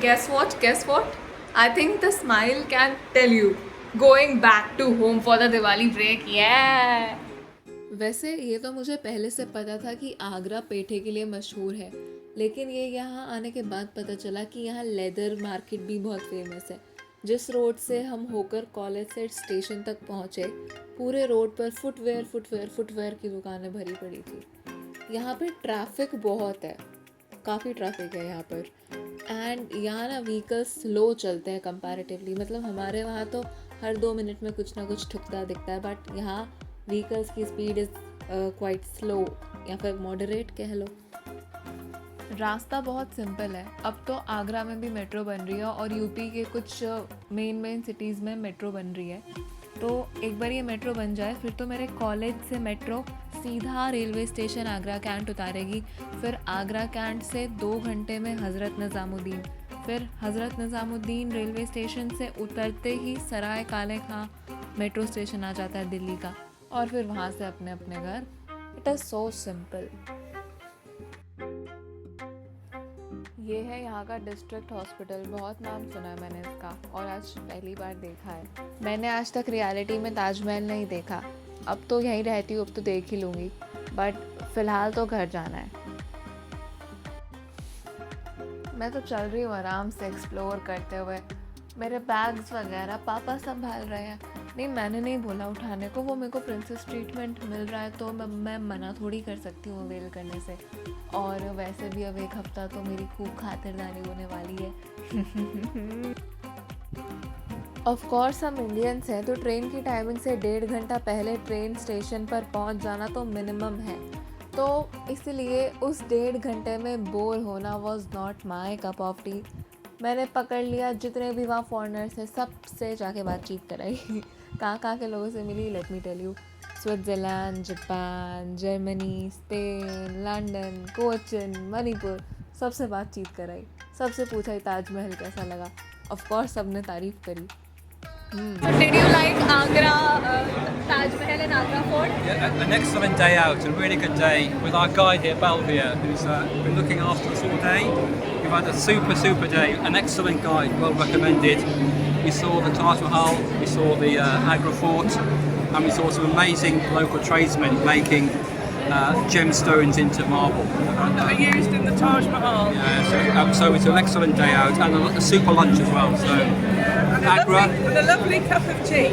Guess what? Guess what? I think the smile can tell you. Going back to home for the Diwali break. Yeah. वैसे ये तो मुझे पहले से पता था कि आगरा पेठे के लिए मशहूर है, लेकिन ये यहाँ आने के बाद पता चला कि यहाँ लेदर मार्केट भी बहुत फेमस है। जिस रोड से हम होकर कॉलेज से स्टेशन तक पहुँचे, पूरे रोड पर फुटवेयर फुटवेयर फुटवेयर की दुकानें भरी पड़ी थी। यहाँ पे ट्रैफिक बहुत है, काफ़ी ट्रैफिक है यहाँ पर। एंड यहाँ ना व्हीकल्स स्लो चलते हैं कंपैरेटिवली, मतलब हमारे वहाँ तो हर 2 मिनट में कुछ ना कुछ ठुकता दिखता है, बट यहाँ व्हीकल्स की स्पीड इज़ क्वाइट स्लो या फिर मॉडरेट कह लो। रास्ता बहुत सिंपल है। अब तो आगरा में भी मेट्रो बन रही है और यूपी के कुछ मेन सिटीज़ में मेट्रो बन रही है। तो एक बार ये मेट्रो बन जाए फिर तो मेरे कॉलेज से मेट्रो सीधा रेलवे स्टेशन आगरा कैंट उतारेगी। फिर आगरा कैंट से 2 घंटे में हज़रत निज़ामुद्दीन, फिर हज़रत निज़ामुद्दीन रेलवे स्टेशन से उतरते ही सराय काले खां मेट्रो स्टेशन आ जाता है दिल्ली का, और फिर वहाँ से अपने अपने घर। It is so simple. ये है यहाँ का डिस्ट्रिक्ट हॉस्पिटल। बहुत नाम सुना है मैंने इसका और आज पहली बार देखा है। मैंने आज तक रियलिटी में ताजमहल नहीं देखा। अब तो यहीं रहती हूँ, अब तो देख ही लूँगी, बट फ़िलहाल तो घर जाना है। मैं तो चल रही हूँ आराम से एक्सप्लोर करते हुए। मेरे बैग्स वगैरह पापा संभाल रहे हैं। नहीं, मैंने नहीं बोला उठाने को, वो मेरे को प्रिंसेस ट्रीटमेंट मिल रहा है तो मैं मना थोड़ी कर सकती हूँ अवेल करने से। और वैसे भी अब 1 हफ्ता तो मेरी खूब खातिरदारी होने वाली है। ऑफ कोर्स हम इंडियंस हैं तो ट्रेन की टाइमिंग से 1.5 घंटा पहले ट्रेन स्टेशन पर पहुंच जाना तो मिनिमम है। तो इसलिए उस 1.5 घंटे में बोर होना was not my cup of T. मैंने पकड़ लिया जितने भी वहाँ फॉरेनर्स हैं सबसे जाके बातचीत कराई। कहाँ के लोगों से मिली, let me tell you. Switzerland, Japan, Germany, Spain, London, Cochin, Manipur, सबसे बातचीत कराई। सबसे पूछा ताजमहल कैसा लगा। ऑफ कोर्स सबने तारीफ़ करी। Did you like Agra, Taj Mahal and Agra Fort? Yeah, an excellent day out, a really good day with our guide here, Belvia, who's been looking after us all day. We've had a super day, an excellent guide, well recommended. We saw the Taj Mahal, we saw the Agra Fort, and we saw some amazing local tradesmen making gemstones into marble. That are used in the Taj Mahal. Yeah, so it's an excellent day out, and a super lunch as well. So Agra, With a lovely cup of tea.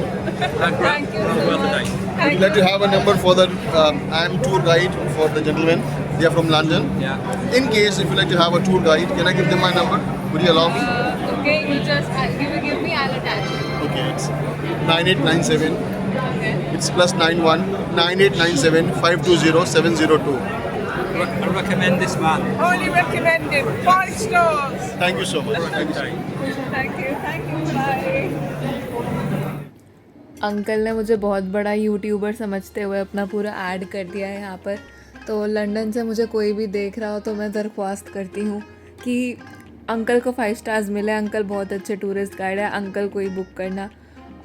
Agra, Thank you well so worth a much. day. Would you like to have a number for the I am tour guide for the gentlemen. They are from London. Yeah. In case if you like to have a tour guide, can I give them my number? Would you allow me? Okay, you just give me, I'll attach it. Okay, it's 9897. Okay. It's +91 9897 520 702. I recommend this man. Highly recommended. 5 stars. Thank you so much. Thank you so much. Thank you. Bye. Uncle ने मुझे बहुत बड़ा YouTuber समझते हुए अपना पूरा add कर दिया है यहाँ पर। तो लंदन से मुझे कोई भी देख रहा हो तो मैं दरख्वास्त करती हूँ कि अंकल को 5 स्टार्स मिले। अंकल बहुत अच्छे टूरिस्ट गाइड है, अंकल को ही बुक करना।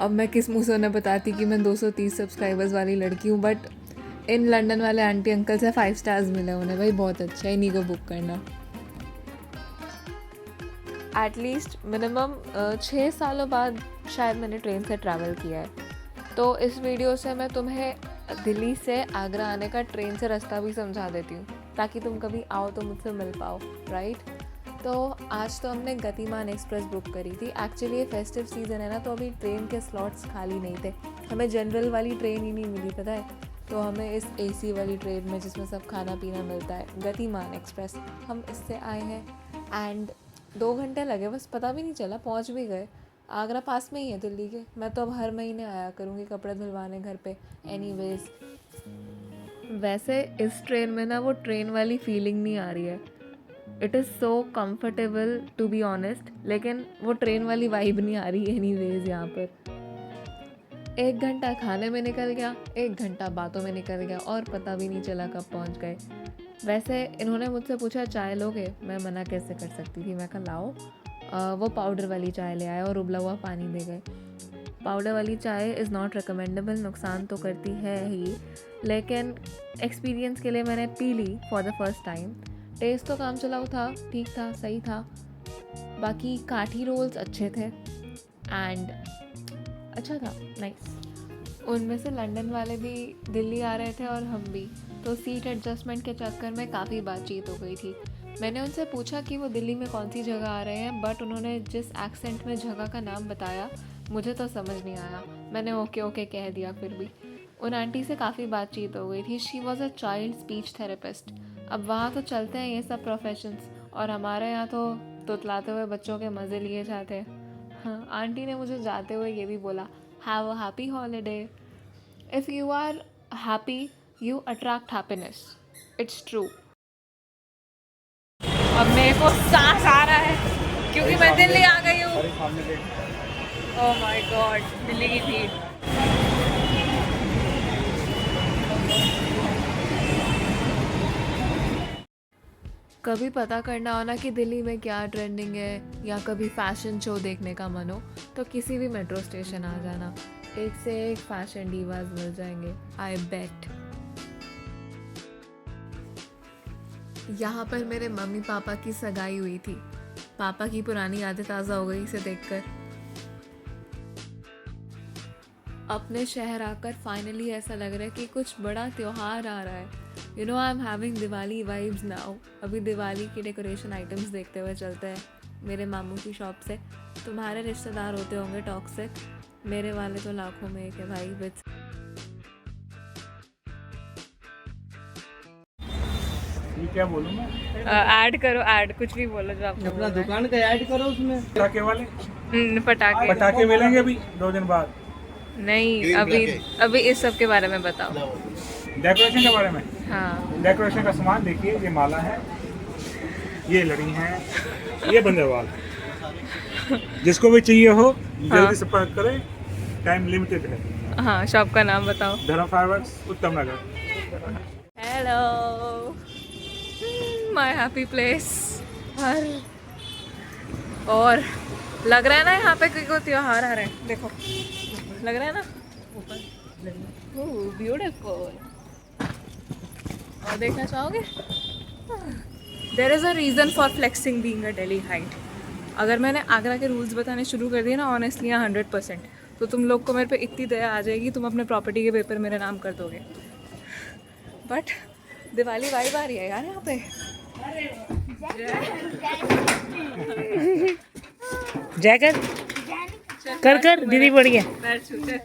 अब मैं किस मुँह से उन्हें बताती कि मैं 230 सब्सक्राइबर्स वाली लड़की हूँ, बट इन लंदन वाले आंटी अंकल से 5 स्टार्स मिले उन्हें। भाई बहुत अच्छा है, इन्हीं को बुक करना। एटलीस्ट मिनिमम 6 सालों बाद शायद मैंने ट्रेन से ट्रैवल किया है। तो इस वीडियो से मैं तुम्हें दिल्ली से आगरा आने का ट्रेन से रास्ता भी समझा देती हूँ ताकि तुम कभी आओ तो मुझसे मिल पाओ, राइट। तो आज तो हमने गतिमान एक्सप्रेस बुक करी थी। एक्चुअली ये फेस्टिव सीज़न है ना, तो अभी ट्रेन के स्लॉट्स खाली नहीं थे। हमें जनरल वाली ट्रेन ही नहीं मिली, पता है। तो हमें इस AC वाली ट्रेन में जिसमें सब खाना पीना मिलता है, गतिमान एक्सप्रेस, हम इससे आए हैं। एंड 2 घंटे लगे, बस पता भी नहीं चला, पहुंच भी गए। आगरा पास में ही है दिल्ली के। मैं तो अब हर महीने आया करूँगी कपड़े धुलवाने घर पे। एनीवेज, वैसे इस ट्रेन में ना वो ट्रेन वाली फीलिंग नहीं आ रही है। It is so comfortable to be honest, लेकिन वो ट्रेन वाली वाइब नहीं आ रही है एनीवेज यहाँ पर। 1 घंटा खाने में निकल गया, 1 घंटा बातों में निकल गया और पता भी नहीं चला कब पहुँच गए। वैसे इन्होंने मुझसे पूछा चाय लोगे, मैं मना कैसे कर सकती थी। मैं कहा लाओ। वो पाउडर वाली चाय ले आए और उबला हुआ पानी दे गए। पाउडर वाली चाय इज़ नॉट रिकमेंडेबल, नुकसान तो करती है ही, लेकिन एक्सपीरियंस के लिए मैंने पी ली for the first time. Taste तो काम चलाऊ था, ठीक था, सही था। बाकी काठी रोल्स अच्छे थे एंड अच्छा था, नाइस। उनमें से लंदन वाले भी दिल्ली आ रहे थे और हम भी, तो सीट एडजस्टमेंट के चक्कर में काफ़ी बातचीत हो गई थी। मैंने उनसे पूछा कि वो दिल्ली में कौन सी जगह आ रहे हैं, बट उन्होंने जिस एक्सेंट में जगह का नाम बताया मुझे तो समझ नहीं आया। मैंने ओके ओके कह दिया। फिर भी उन आंटी से काफ़ी बातचीत हो गई थी। She was a child speech therapist. अब वहाँ तो चलते हैं ये सब प्रोफेशंस, और हमारे यहाँ तो तुतलाते हुए बच्चों के मज़े लिए जाते हैं। हाँ, आंटी ने मुझे जाते हुए ये भी बोला, have a happy holiday. If you are happy you attract happiness, it's true. अब मेरे को सांस आ रहा है क्योंकि मैं दिल्ली आ गई हूँ। ओह माय गॉड, दिल्ली की भीड़। कभी पता करना हो ना कि दिल्ली में क्या ट्रेंडिंग है, या कभी फैशन शो देखने का मन हो, तो किसी भी मेट्रो स्टेशन आ जाना, एक से एक फैशन डीवाज मिल जाएंगे, आई बेट। यहाँ पर मेरे मम्मी पापा की सगाई हुई थी। पापा की पुरानी यादें ताज़ा हो गई इसे देखकर। अपने शहर आकर फाइनली ऐसा लग रहा है कि कुछ बड़ा त्योहार आ रहा है। You know I am having Diwali vibes now. अभी दिवाली की डेकोरेशन आइटम्स देखते हुए चलते हैं मेरे मामू की शॉप से। तुम्हारे रिश्तेदार होते होंगे टॉक्सिक, मेरे वाले तो लाखों में एक है भाई। विद ये क्या बोलूं मैं? ऐड करो, ऐड कुछ भी बोलो जो आप अपना दुकान का ऐड करो उसमें। पटाखे वाले पटाखे पटाखे मिलेंगे अभी 2 दिन बाद। नहीं, Green अभी पटाखे। अभी इस सब के बारे में बताओ। डेकोरेशन के बारे में, हाँ, डेकोरेशन का सामान देखिए, ये माला है, ये लड़ी है, ये बंदरवाल। जिसको भी चाहिए हो जल्दी संपर्क करें, टाइम लिमिटेड है। हाँ, शॉप का नाम बताओ। धर्म फाइवर्स, Uttam Nagar. Hello, my happy place. और लग रहा है ना यहाँ पे कोई त्योहार आ रहा है, देखो लग रहा है ना। ब्यूटीफुल। और देखना चाहोगे? There is a reason for flexing being a Delhi height. अगर मैंने आगरा के रूल्स बताने शुरू कर दिए ना ऑनेस्टली 100%, तो तुम लोग को मेरे पे इतनी दया आ जाएगी, तुम अपने प्रॉपर्टी के पेपर मेरे नाम कर दोगे। बट दिवाली वाइब आ रही है यार यहाँ पे। जय कर कर दीदी बढ़िया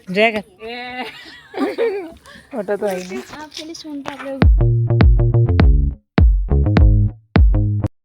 जय कर। फोटो तो आई नहीं। आपके लिए सुनता